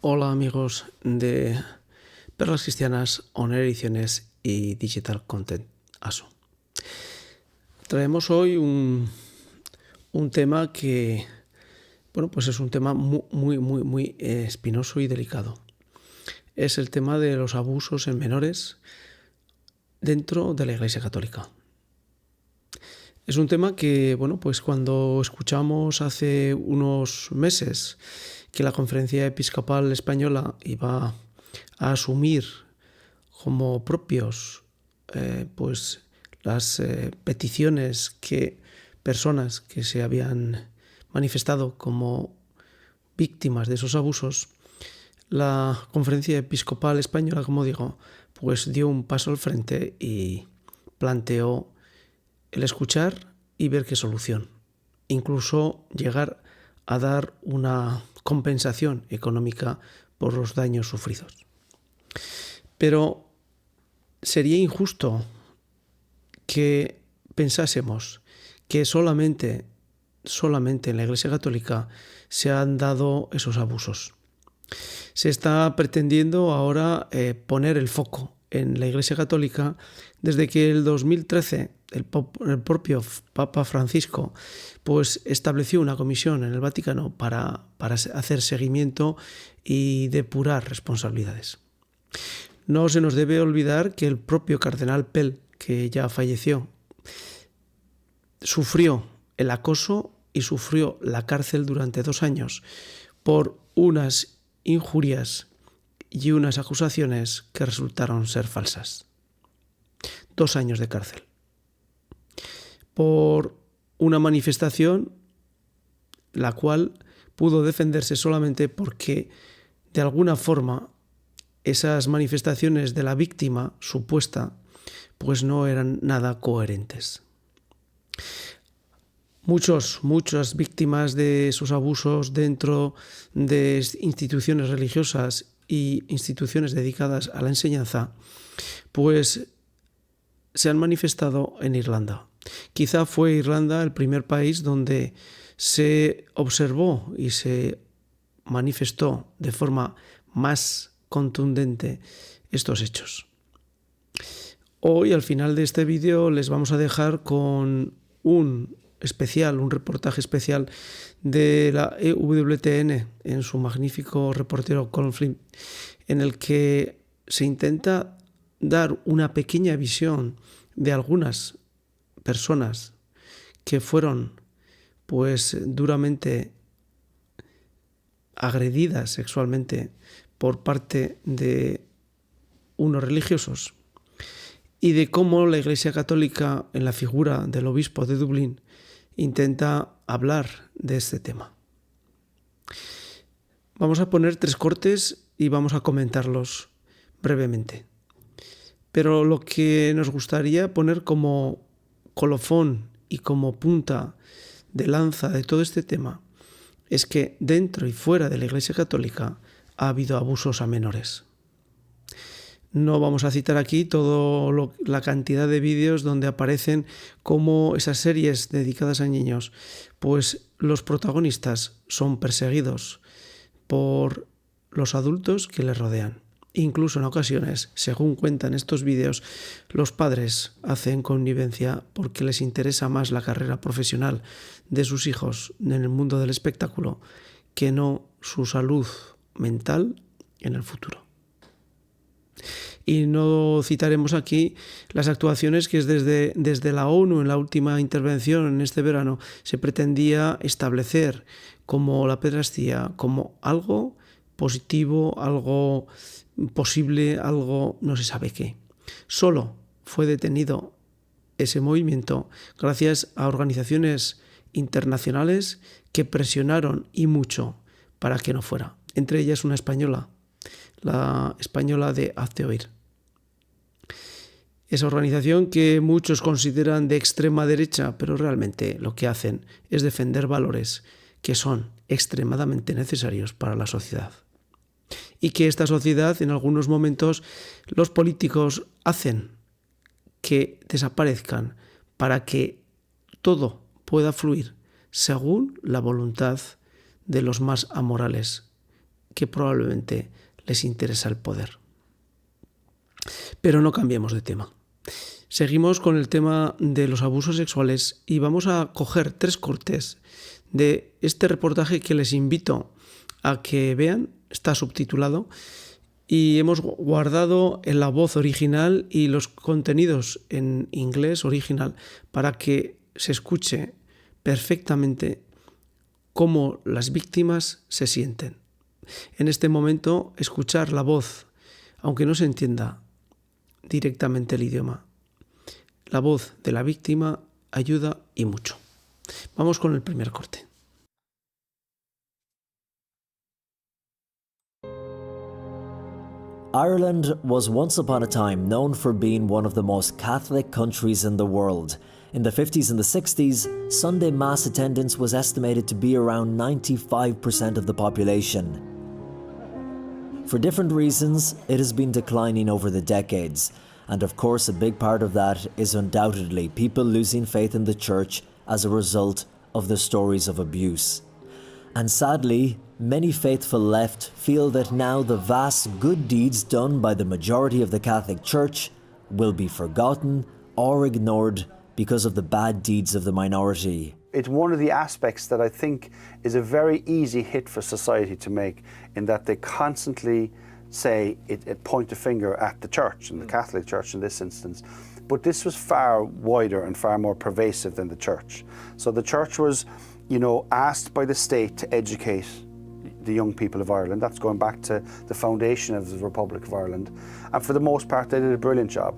Hola amigos de Perlas Cristianas, Honor Ediciones y Digital Content ASO. Traemos hoy un tema que, pues es un tema muy espinoso y delicado. Es el tema de los abusos en menores dentro de la Iglesia Católica. Es un tema que, pues cuando escuchamos hace unos meses que la Conferencia Episcopal Española iba a asumir como propios las peticiones que personas que se habían manifestado como víctimas de esos abusos, la Conferencia Episcopal Española, como digo, pues dio un paso al frente y planteó el escuchar y ver qué solución. Incluso llegar a dar una compensación económica por los daños sufridos. Pero sería injusto que pensásemos que solamente en la Iglesia Católica se han dado esos abusos. Se está pretendiendo ahora poner el foco en la Iglesia Católica desde que el 2013 el propio Papa Francisco pues estableció una comisión en el Vaticano para hacer seguimiento y depurar responsabilidades. No se nos debe olvidar que el propio cardenal Pell, que ya falleció, sufrió el acoso y sufrió la cárcel durante 2 años por unas injurias y unas acusaciones que resultaron ser falsas. 2 años de cárcel. Por una manifestación la cual pudo defenderse solamente porque de alguna forma esas manifestaciones de la víctima supuesta pues no eran nada coherentes. Muchas víctimas de esos abusos dentro de instituciones religiosas y instituciones dedicadas a la enseñanza pues se han manifestado en Irlanda. Quizá fue Irlanda el primer país donde se observó y se manifestó de forma más contundente estos hechos. Hoy, al final de este vídeo, les vamos a dejar con un reportaje especial de la EWTN en su magnífico reportero Colin Flynn, en el que se intenta dar una pequeña visión de algunas personas que fueron pues duramente agredidas sexualmente por parte de unos religiosos y de cómo la Iglesia Católica, en la figura del obispo de Dublín, intenta hablar de este tema. Vamos a poner 3 cortes y vamos a comentarlos brevemente. Pero lo que nos gustaría poner como colofón y como punta de lanza de todo este tema es que dentro y fuera de la Iglesia Católica ha habido abusos a menores. No vamos a citar aquí la cantidad de vídeos donde aparecen como esas series dedicadas a niños, pues los protagonistas son perseguidos por los adultos que les rodean. Incluso en ocasiones, según cuentan estos vídeos, los padres hacen connivencia porque les interesa más la carrera profesional de sus hijos en el mundo del espectáculo que no su salud mental en el futuro. Y no citaremos aquí las actuaciones que desde la ONU en la última intervención en este verano se pretendía establecer como la pederastia como algo positivo, algo posible, algo no se sabe qué. Solo fue detenido ese movimiento gracias a organizaciones internacionales que presionaron y mucho para que no fuera. Entre ellas una española, la española de Hazte Oír. Esa organización que muchos consideran de extrema derecha, pero realmente lo que hacen es defender valores que son extremadamente necesarios para la sociedad. Y que esta sociedad, en algunos momentos, los políticos hacen que desaparezcan para que todo pueda fluir según la voluntad de los más amorales, que probablemente les interesa el poder. Pero no cambiemos de tema. Seguimos con el tema de los abusos sexuales y vamos a coger 3 cortes de este reportaje que les invito a que vean. Está subtitulado y hemos guardado en la voz original y los contenidos en inglés original para que se escuche perfectamente cómo las víctimas se sienten. En este momento, escuchar la voz, aunque no se entienda directamente el idioma, la voz de la víctima ayuda y mucho. Vamos con el primer corte. Ireland was once upon a time known for being one of the most Catholic countries in the world. In the 50s and the 60s, Sunday Mass attendance was estimated to be around 95% of the population. For different reasons, it has been declining over the decades, and of course a big part of that is undoubtedly people losing faith in the Church as a result of the stories of abuse. And sadly, many faithful left feel that now the vast good deeds done by the majority of the Catholic Church will be forgotten or ignored because of the bad deeds of the minority. It's one of the aspects that I think is a very easy hit for society to make, in that they constantly say it point a finger at the Church, and the Catholic Church in this instance. But this was far wider and far more pervasive than the Church. So the Church was, asked by the state to educate the young people of Ireland. That's going back to the foundation of the Republic of Ireland. And for the most part, they did a brilliant job.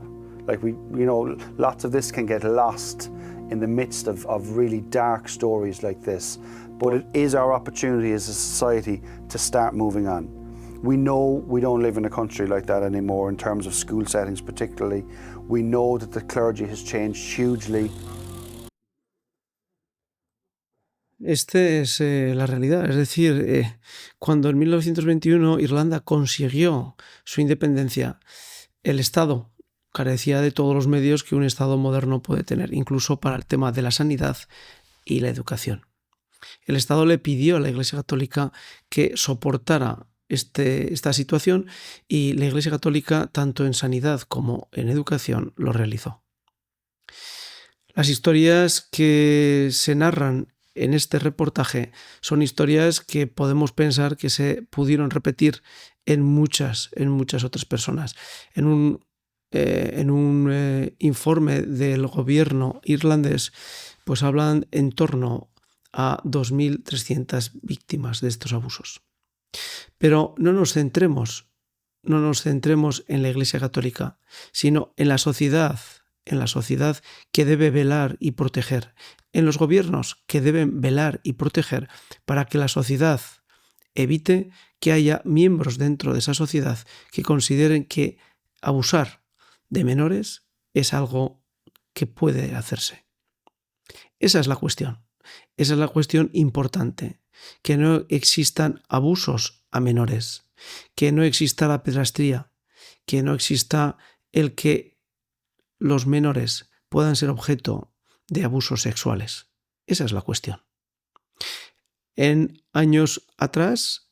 Lots of this can get lost in the midst of really dark stories like this. But it is our opportunity as a society to start moving on. We know we don't live in a country like that anymore in terms of school settings particularly. We know that the clergy has changed hugely. Esta es la realidad. Es decir, cuando en 1921 Irlanda consiguió su independencia, el Estado carecía de todos los medios que un Estado moderno puede tener, incluso para el tema de la sanidad y la educación. El Estado le pidió a la Iglesia Católica que soportara esta situación y la Iglesia Católica, tanto en sanidad como en educación, lo realizó. Las historias que se narran en este reportaje son historias que podemos pensar que se pudieron repetir en muchas otras personas. En un informe del gobierno irlandés, pues hablan en torno a 2.300 víctimas de estos abusos. Pero no nos centremos en la Iglesia Católica, sino en la sociedad que debe velar y proteger, en los gobiernos que deben velar y proteger para que la sociedad evite que haya miembros dentro de esa sociedad que consideren que abusar de menores es algo que puede hacerse. Esa es la cuestión importante, que no existan abusos a menores, que no exista la pederastía, que no exista el que los menores puedan ser objeto de abusos sexuales. Esa es la cuestión. En años atrás,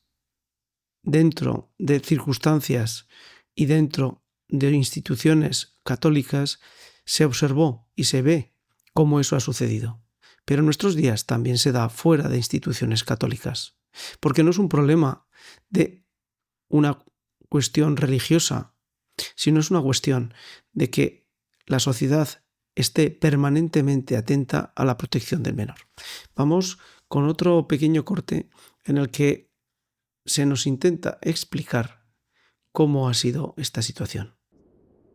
dentro de circunstancias y dentro de instituciones católicas, se observó y se ve cómo eso ha sucedido. Pero en nuestros días también se da fuera de instituciones católicas, porque no es un problema de una cuestión religiosa, sino es una cuestión de que la sociedad esté permanentemente atenta a la protección del menor. Vamos con otro pequeño corte en el que se nos intenta explicar cómo ha sido esta situación.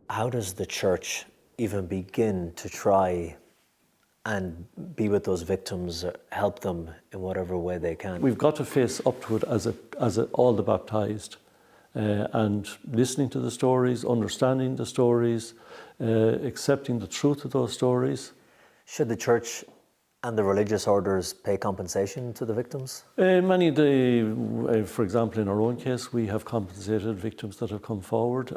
How does the Church even begin to try and be with those victims, help them in whatever way they can? We've got to face up to it as all the baptized, and listening to the stories, understanding the stories, accepting the truth of those stories. Should the Church and the religious orders pay compensation to the victims? For example, in our own case, we have compensated victims that have come forward.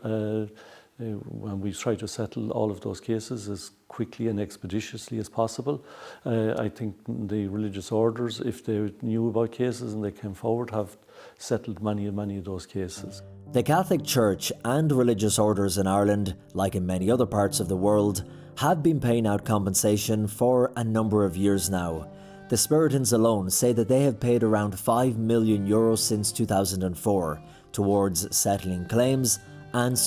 and we try to settle all of those cases as quickly and expeditiously as possible. I think the religious orders, if they knew about cases and they came forward, have settled many of those cases. The Catholic Church and religious orders in Ireland, like in many other parts of the world, have been paying out compensation for a number of years now. The Spiritans alone say that they have paid around €5 million since 2004 towards settling claims and...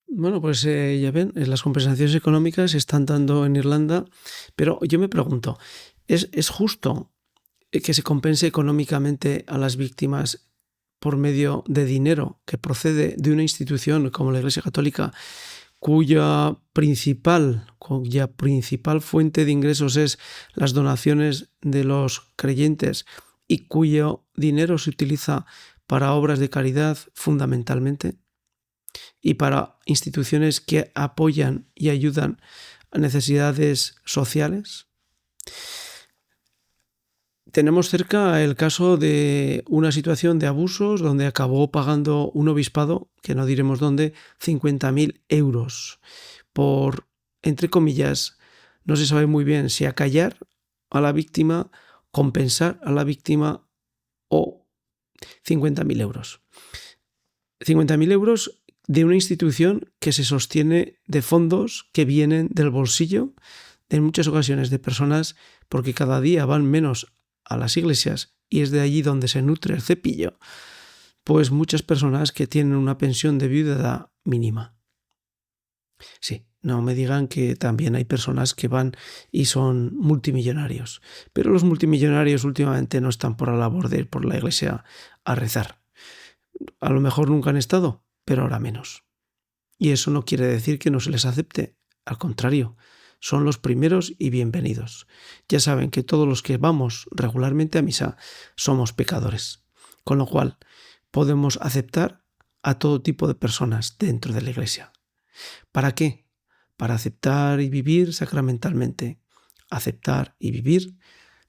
Bueno, pues ya ven, las compensaciones económicas se están dando en Irlanda, pero yo me pregunto, ¿es justo que se compense económicamente a las víctimas por medio de dinero que procede de una institución como la Iglesia Católica, cuya principal fuente de ingresos es las donaciones de los creyentes y cuyo dinero se utiliza para obras de caridad fundamentalmente y para instituciones que apoyan y ayudan a necesidades sociales? Tenemos cerca el caso de una situación de abusos donde acabó pagando un obispado, que no diremos dónde, 50.000 euros por, entre comillas, no se sabe muy bien si acallar a la víctima, compensar a la víctima o 50.000 euros. 50.000 euros de una institución que se sostiene de fondos que vienen del bolsillo, en muchas ocasiones de personas, porque cada día van menos a las iglesias y es de allí donde se nutre el cepillo, pues muchas personas que tienen una pensión de viudedad mínima. Sí, no me digan que también hay personas que van y son multimillonarios, pero los multimillonarios últimamente no están por la labor de ir por la iglesia a rezar. A lo mejor nunca han estado, pero ahora menos. Y eso no quiere decir que no se les acepte, al contrario, son los primeros y bienvenidos. Ya saben que todos los que vamos regularmente a misa somos pecadores, con lo cual podemos aceptar a todo tipo de personas dentro de la iglesia. ¿Para qué? Para aceptar y vivir sacramentalmente, aceptar y vivir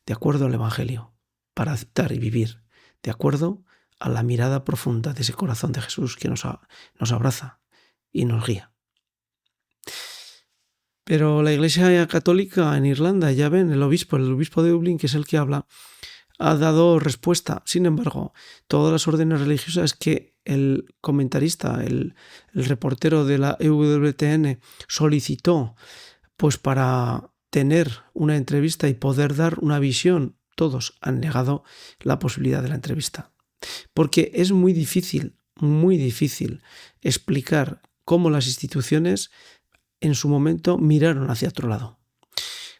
de acuerdo al Evangelio, para aceptar y vivir de acuerdo a la mirada profunda de ese corazón de Jesús que nos abraza y nos guía. Pero la Iglesia Católica en Irlanda, ya ven, el obispo de Dublín, que es el que habla, ha dado respuesta. Sin embargo, todas las órdenes religiosas que el comentarista, el reportero de la EWTN solicitó, pues para tener una entrevista y poder dar una visión, todos han negado la posibilidad de la entrevista. Porque es muy difícil explicar cómo las instituciones en su momento miraron hacia otro lado.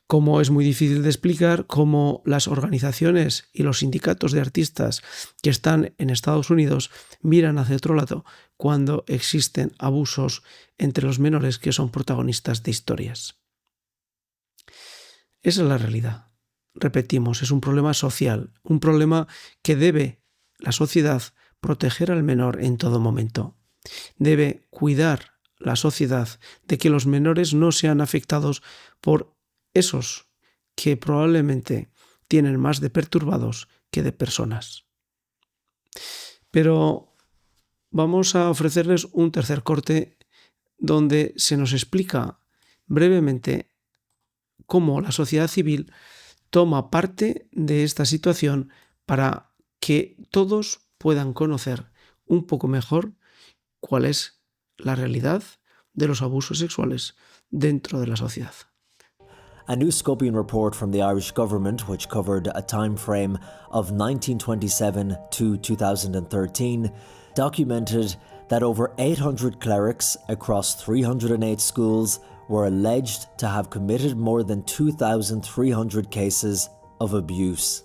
Como es muy difícil de explicar cómo las organizaciones y los sindicatos de artistas que están en Estados Unidos miran hacia otro lado cuando existen abusos entre los menores que son protagonistas de historias. Esa es la realidad. Repetimos, es un problema social, un problema que debe la sociedad proteger al menor en todo momento. Debe cuidar la sociedad de que los menores no sean afectados por esos que probablemente tienen más de perturbados que de personas. Pero vamos a ofrecerles un tercer corte donde se nos explica brevemente cómo la sociedad civil toma parte de esta situación para que todos puedan conocer un poco mejor cuál es la realidad de los abusos sexuales dentro de la sociedad. A new scoping report from the Irish government, which covered a time frame of 1927 to 2013, documented that over 800 clerics across 308 schools were alleged to have committed more than 2,300 cases of abuse.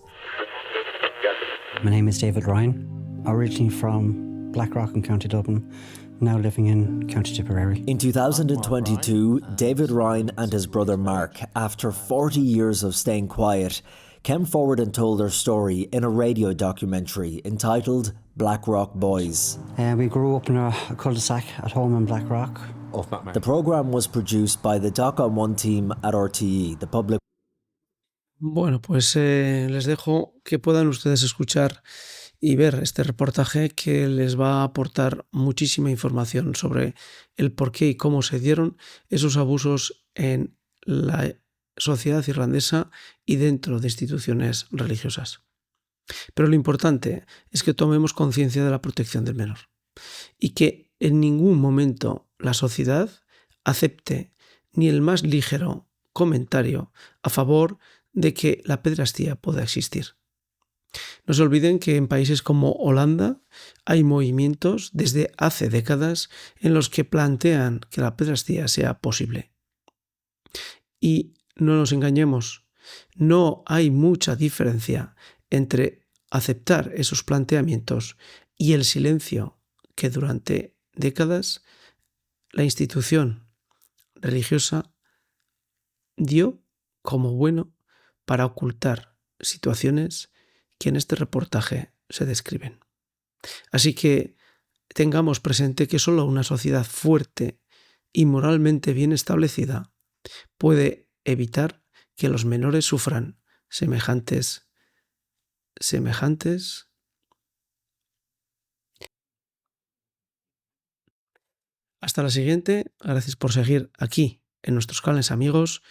My name is David Ryan, originally from Blackrock in County Dublin, now living in County Tipperary. In 2022, David Ryan and his brother Mark, after 40 years of staying quiet, came forward and told their story in a radio documentary entitled Blackrock Boys. We grew up in a cul-de-sac at home in Blackrock. The programme was produced by the Doc on One team at RTE, the public. Bueno, pues les dejo que puedan ustedes escuchar y ver este reportaje que les va a aportar muchísima información sobre el por qué y cómo se dieron esos abusos en la sociedad irlandesa y dentro de instituciones religiosas. Pero lo importante es que tomemos conciencia de la protección del menor y que en ningún momento la sociedad acepte ni el más ligero comentario a favor de que la pederastía pueda existir. No se olviden que en países como Holanda hay movimientos desde hace décadas en los que plantean que la pederastía sea posible. Y no nos engañemos, no hay mucha diferencia entre aceptar esos planteamientos y el silencio que durante décadas la institución religiosa dio como bueno para ocultar situaciones que en este reportaje se describen. Así que tengamos presente que solo una sociedad fuerte y moralmente bien establecida puede evitar que los menores sufran semejantes. Hasta la siguiente. Gracias por seguir aquí en nuestros canales amigos